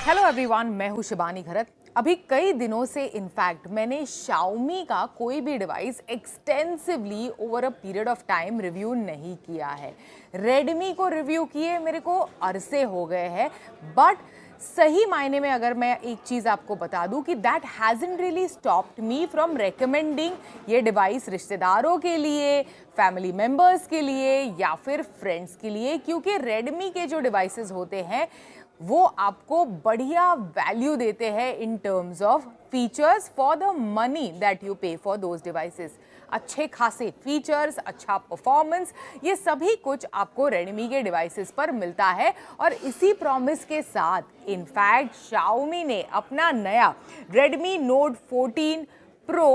Hello everyone, मैं हूं शिबानी घरत। अभी कई दिनों से इनफैक्ट मैंने Xiaomi का कोई भी device extensively over a period of time review नहीं किया है। Redmi को रिव्यू किए मेरे को अरसे हो गए हैं, बट सही मायने में अगर मैं एक चीज़ आपको बता दूं कि that hasn't really stopped me from recommending ये डिवाइस रिश्तेदारों के लिए, फैमिली मेम्बर्स के लिए या फिर फ्रेंड्स के लिए, क्योंकि Redmi के जो डिवाइसेस होते हैं वो आपको बढ़िया वैल्यू देते हैं इन terms of features for the money that you पे फॉर दोज डिवाइसेस। अच्छे खासे फीचर्स, अच्छा परफॉर्मेंस, ये सभी कुछ आपको Redmi के डिवाइसेस पर मिलता है। और इसी प्रॉमिस के साथ इनफैक्ट Xiaomi ने अपना नया Redmi Note 14 Pro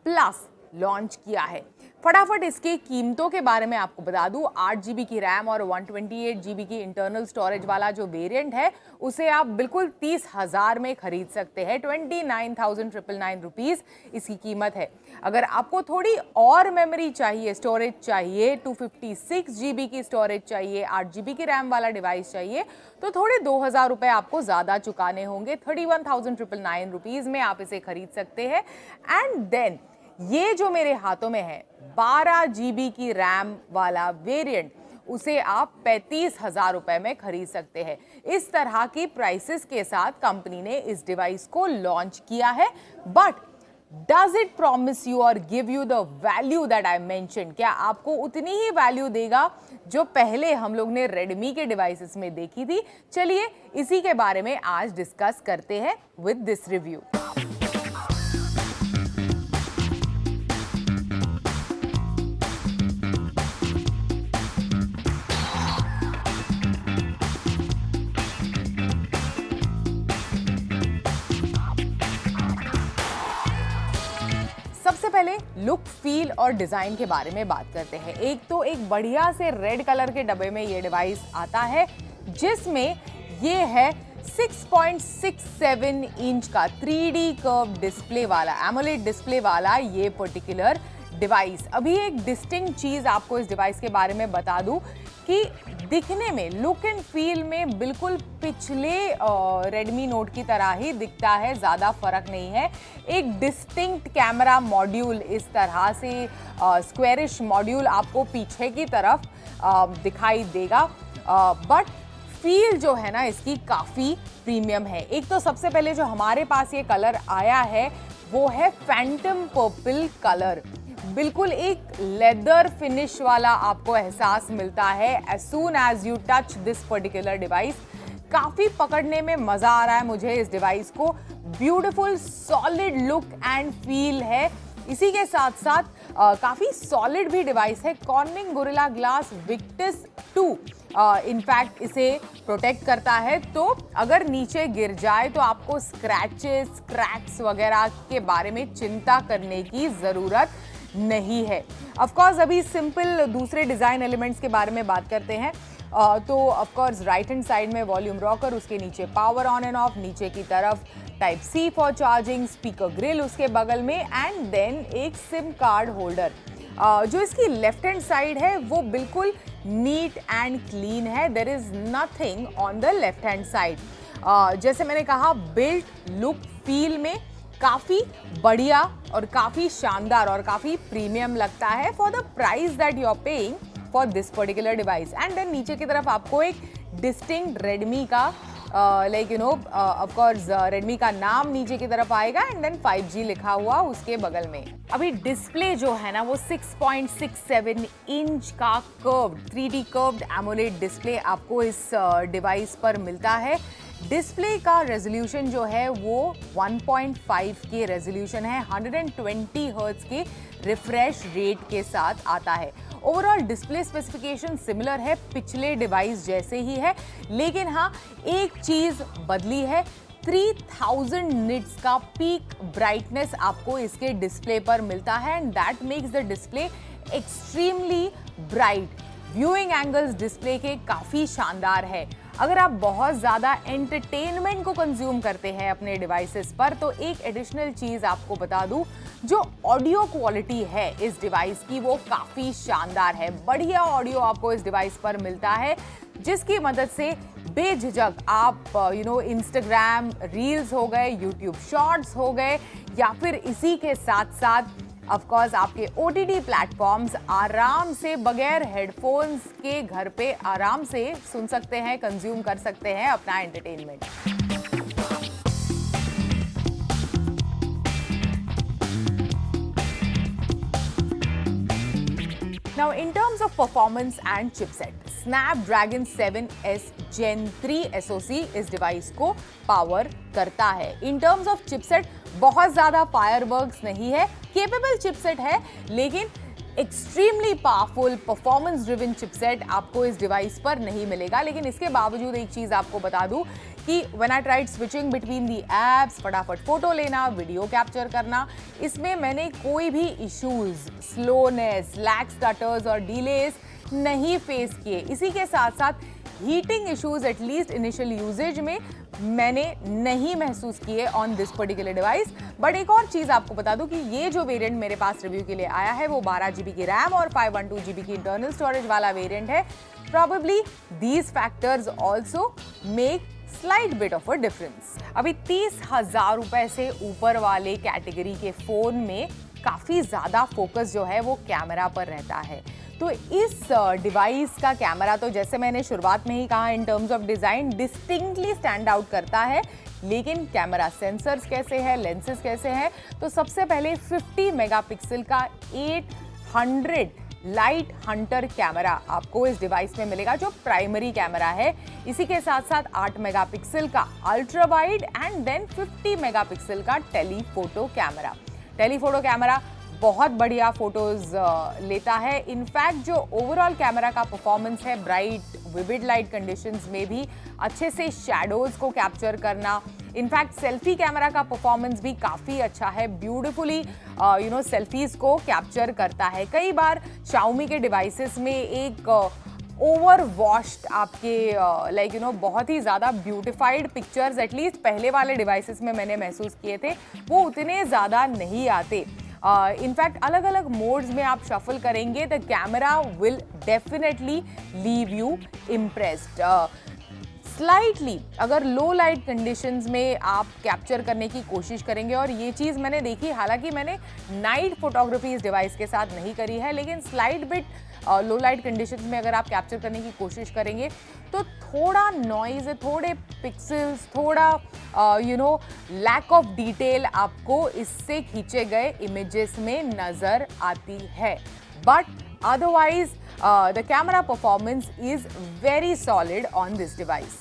Plus launch किया है। फटाफट इसकी कीमतों के बारे में आपको बता दूं, 8 GB की रैम और 128 GB की इंटरनल स्टोरेज वाला जो वेरिएंट है उसे आप बिल्कुल 30,000 में खरीद सकते हैं। 29,999 रुपीज़ इसकी कीमत है। अगर आपको थोड़ी और मेमोरी चाहिए, स्टोरेज चाहिए, 256 GB की स्टोरेज चाहिए, 8 GB की रैम वाला डिवाइस चाहिए, तो थोड़े 2,000 रुपये आपको ज़्यादा चुकाने होंगे। 31,999 रुपीज़ में आप इसे खरीद सकते हैं। एंड देन ये जो मेरे हाथों में है 12 GB की रैम वाला वेरिएंट, उसे आप 35,000 रुपए में खरीद सकते हैं। इस तरह की प्राइसेस के साथ कंपनी ने इस डिवाइस को लॉन्च किया है। But does it promise you और give you the value that I mention? क्या आपको उतनी ही वैल्यू देगा जो पहले हम लोग ने Redmi के डिवाइसेस में देखी थी? चलिए इसी के बारे में आज डिस्कस करते हैं विद दिस रिव्यू। सबसे पहले लुक, फील और डिजाइन के बारे में बात करते हैं। एक तो एक बढ़िया से रेड कलर के डब्बे में ये डिवाइस आता है, जिसमें ये है 6.67 इंच का 3D कर्व डिस्प्ले वाला, एमोलेड डिस्प्ले वाला ये पर्टिकुलर डिवाइस। अभी एक डिस्टिंक्ट चीज आपको इस डिवाइस के बारे में बता दूं कि दिखने में, लुक एंड फील में बिल्कुल पिछले Redmi Note की तरह ही दिखता है, ज़्यादा फर्क नहीं है। एक डिस्टिंक्ट कैमरा मॉड्यूल, इस तरह से स्क्वेरिश मॉड्यूल आपको पीछे की तरफ दिखाई देगा, बट फील जो है ना इसकी काफ़ी प्रीमियम है। एक तो सबसे पहले जो हमारे पास ये कलर आया है वो है फैंटम पर्पल कलर। बिल्कुल एक लेदर फिनिश वाला आपको एहसास मिलता है as soon as you touch this particular device. काफ़ी पकड़ने में मज़ा आ रहा है मुझे इस डिवाइस को। Beautiful solid look and feel है। इसी के साथ साथ काफ़ी सॉलिड भी डिवाइस है। Cornering gorilla glass Victus 2 in fact इसे प्रोटेक्ट करता है, तो अगर नीचे गिर जाए तो आपको स्क्रैचेस, क्रैक्स वगैरह के बारे में चिंता करने की ज़रूरत नहीं है। ऑफ कोर्स अभी सिंपल दूसरे डिज़ाइन एलिमेंट्स के बारे में बात करते हैं। तो of course right hand side में वॉल्यूम रॉकर, उसके नीचे पावर ऑन एंड ऑफ, नीचे की तरफ type C for charging, speaker grill उसके बगल में, एंड देन एक सिम कार्ड होल्डर। जो इसकी लेफ्ट हैंड साइड है वो बिल्कुल नीट एंड क्लीन है। There is nothing on the left hand side. जैसे मैंने कहा, बिल्ट, लुक, फील में काफ़ी बढ़िया और काफ़ी शानदार और काफ़ी प्रीमियम लगता है for the price that you are paying for this particular device. And then नीचे की तरफ आपको एक डिस्टिंक्ट Redmi का like you know of course Redmi का नाम नीचे की तरफ आएगा, एंड देन 5G लिखा हुआ उसके बगल में। अभी डिस्प्ले जो है ना वो 6.67 इंच का curved 3D curved AMOLED display आपको इस डिवाइस पर मिलता है। डिस्प्ले का रेजोल्यूशन जो है वो 1.5 के रेजोल्यूशन है, 120 हर्ट्ज के रिफ्रेश रेट के साथ आता है। ओवरऑल डिस्प्ले स्पेसिफिकेशन सिमिलर है, पिछले डिवाइस जैसे ही है, लेकिन हाँ एक चीज़ बदली है। 3000 निट्स का पीक ब्राइटनेस आपको इसके डिस्प्ले पर मिलता है, and that makes the display extremely bright. Viewing angles display के काफ़ी शानदार है। अगर आप बहुत ज़्यादा एंटरटेनमेंट को कंज्यूम करते हैं अपने डिवाइसेस पर, तो एक एडिशनल चीज़ आपको बता दूं, जो ऑडियो क्वालिटी है इस डिवाइस की वो काफ़ी शानदार है। बढ़िया ऑडियो आपको इस डिवाइस पर मिलता है, जिसकी मदद से बेझिझक आप इंस्टाग्राम रील्स हो गए, यूट्यूब शॉर्ट्स हो गए, या फिर इसी के साथ साथ ऑफ कोर्स आपके OTT प्लेटफॉर्म्स आराम से बगैर हेडफोन्स के घर पे आराम से सुन सकते हैं, कंज्यूम कर सकते हैं अपना entertainment. Now, in terms of performance and chipset, Snapdragon 7S Gen 3 SoC इस डिवाइस को पावर करता है। In terms of chipset, बहुत ज़्यादा फायरवर्क्स नहीं है, केपेबल चिपसेट है, लेकिन extremely powerful performance driven chipset आपको इस डिवाइस पर नहीं मिलेगा। लेकिन इसके बावजूद एक चीज़ आपको बता दूं कि when I tried switching between the apps, फटाफट फोटो लेना, वीडियो कैप्चर करना, इसमें मैंने कोई भी इश्यूज, स्लोनेस, लैग स्टटर्स और डिलेज नहीं फेस किए। इसी के साथ साथ heating issues at least initial usages में मैंने नहीं महसूस किए on this particular device. But एक और चीज़ आपको बता दूं कि ये जो वेरिएंट मेरे पास रिव्यू के लिए आया है वो 12 GB की रैम और 512 GB की इंटरनल स्टोरेज वाला वेरिएंट है। Probably these factors also make slight bit of a difference. अभी 30,000 रुपए से ऊपर वाले कैटेगरी के फोन में काफ़ी ज़्यादा फोकस जो है वो कैमरा पर रहता है। तो इस डिवाइस का कैमरा तो जैसे मैंने शुरुआत में ही कहा, इन terms of design distinctly stand out करता है। लेकिन कैमरा सेंसर्स कैसे हैं, लेंसेज कैसे हैं, तो सबसे पहले 50 मेगापिक्सल का 800 लाइट हंटर कैमरा आपको इस डिवाइस में मिलेगा, जो प्राइमरी कैमरा है। इसी के साथ साथ 8 मेगापिक्सल का ultra wide and then 50 megapixel का टेलीफोटो कैमरा। टेलीफोटो कैमरा बहुत बढ़िया फोटोज लेता है। इनफैक्ट जो ओवरऑल कैमरा का परफॉर्मेंस है, ब्राइट विविड लाइट कंडीशंस में भी अच्छे से शैडोज को कैप्चर करना, इनफैक्ट सेल्फी कैमरा का परफॉर्मेंस भी काफ़ी अच्छा है, ब्यूटिफुली सेल्फीज को कैप्चर करता है। कई बार Xiaomi के डिवाइसेस में एक ओवर वॉश्ड आपके बहुत ही ज़्यादा ब्यूटिफाइड पिक्चर्स एटलीस्ट पहले वाले डिवाइसेस में मैंने महसूस किए थे, वो उतने ज़्यादा नहीं आते। इनफैक्ट अलग अलग मोड्स में आप शफल करेंगे, the camera will definitely leave you impressed. Slightly अगर लो लाइट कंडीशंस में आप कैप्चर करने की कोशिश करेंगे, और ये चीज़ मैंने देखी, हालांकि मैंने नाइट फोटोग्राफी इस डिवाइस के साथ नहीं करी है, लेकिन स्लाइट बिट लो लाइट कंडीशंस में अगर आप कैप्चर करने की कोशिश करेंगे तो थोड़ा नॉइज़, थोड़े पिक्सेल्स, थोड़ा लैक ऑफ डिटेल आपको इससे खींचे गए इमेजेस में नज़र आती है। But otherwise the camera performance is very solid on this device.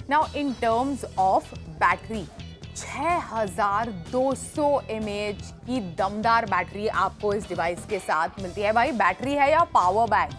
Now in terms of battery, 6200 mAh की दमदार बैटरी आपको इस डिवाइस के साथ मिलती है। भाई बैटरी है या पावर बैंक,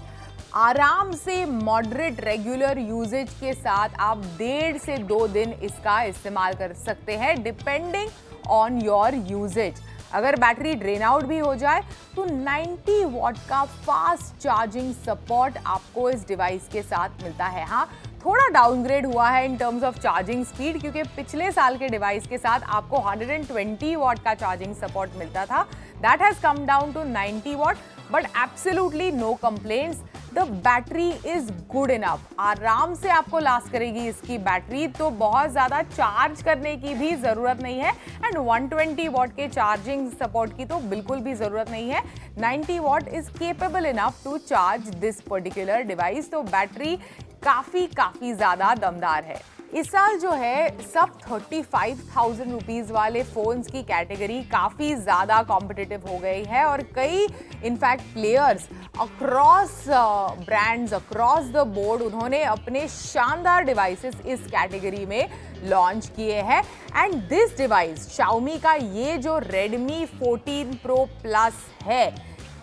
आराम से मॉडरेट रेगुलर यूजेज के साथ आप 1.5 से 2 दिन इसका इस्तेमाल कर सकते हैं, डिपेंडिंग ऑन योर यूजेज। अगर बैटरी ड्रेन आउट भी हो जाए तो 90 वॉट का फास्ट चार्जिंग सपोर्ट आपको इस डिवाइस के साथ मिलता है। हाँ, थोड़ा डाउनग्रेड हुआ है इन टर्म्स ऑफ चार्जिंग स्पीड, क्योंकि पिछले साल के डिवाइस के साथ आपको 120 वॉट का चार्जिंग सपोर्ट मिलता था। That has come down to 90 watt, but absolutely no complaints. The battery is good enough, आराम से आपको लास्ट करेगी इसकी बैटरी, तो बहुत ज़्यादा चार्ज करने की भी ज़रूरत नहीं है। एंड 120 वॉट के चार्जिंग सपोर्ट की तो बिल्कुल भी ज़रूरत नहीं है। 90 watt is capable enough to charge this particular device. तो बैटरी काफ़ी ज़्यादा दमदार है। इस साल जो है सब 35,000 रुपीज़ वाले फ़ोन्स की कैटेगरी काफ़ी ज़्यादा कॉम्पिटिटिव हो गई है, और कई in fact players across brands, across the board उन्होंने अपने शानदार डिवाइसेस इस कैटेगरी में लॉन्च किए हैं। एंड दिस डिवाइस Xiaomi का ये जो Redmi 14 Pro Plus है,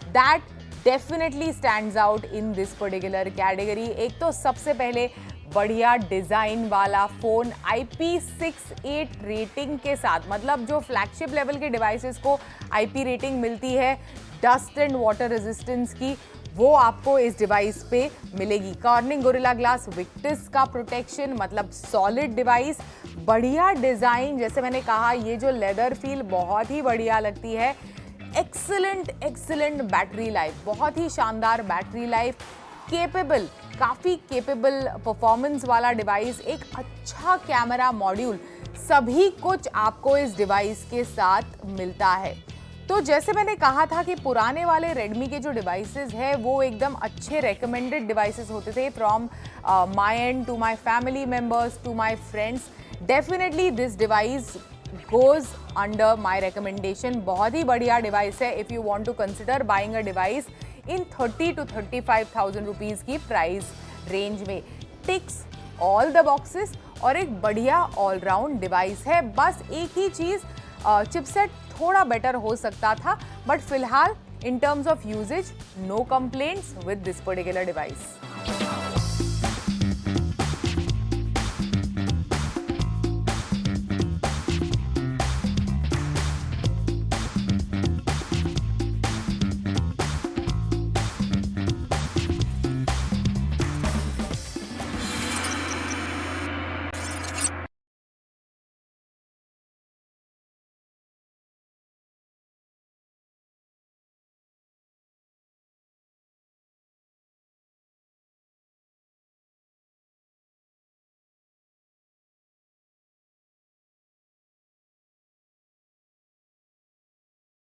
that definitely stands out in this particular category. एक तो सबसे पहले बढ़िया डिज़ाइन वाला फ़ोन IP68 रेटिंग के साथ, मतलब जो फ्लैगशिप लेवल के डिवाइसेस को IP रेटिंग मिलती है डस्ट एंड वाटर रेजिस्टेंस की, वो आपको इस डिवाइस पे मिलेगी। कॉर्निंग गोरिल्ला ग्लास विक्टिस का प्रोटेक्शन, मतलब सॉलिड डिवाइस, बढ़िया डिजाइन, जैसे मैंने कहा ये जो लेदर फील बहुत ही बढ़िया लगती है। एक्सीलेंट बैटरी लाइफ, बहुत ही शानदार बैटरी लाइफ, केपेबल, काफ़ी केपेबल परफॉर्मेंस वाला डिवाइस, एक अच्छा कैमरा मॉड्यूल, सभी कुछ आपको इस डिवाइस के साथ मिलता है। तो जैसे मैंने कहा था कि पुराने वाले Redmi के जो डिवाइसेस है वो एकदम अच्छे रेकमेंडेड डिवाइसेस होते थे from my end to my family members to my friends. Definitely this device goes under my recommendation. बहुत ही बढ़िया डिवाइस है if you want to consider buying a device in 30 to 35,000 rupees की price range में। Ticks all the boxes और एक बढ़िया all-round device है। बस एक ही चीज़, चिपसेट थोड़ा बेटर हो सकता था, बट फिलहाल in terms of usages no complaints with this particular device.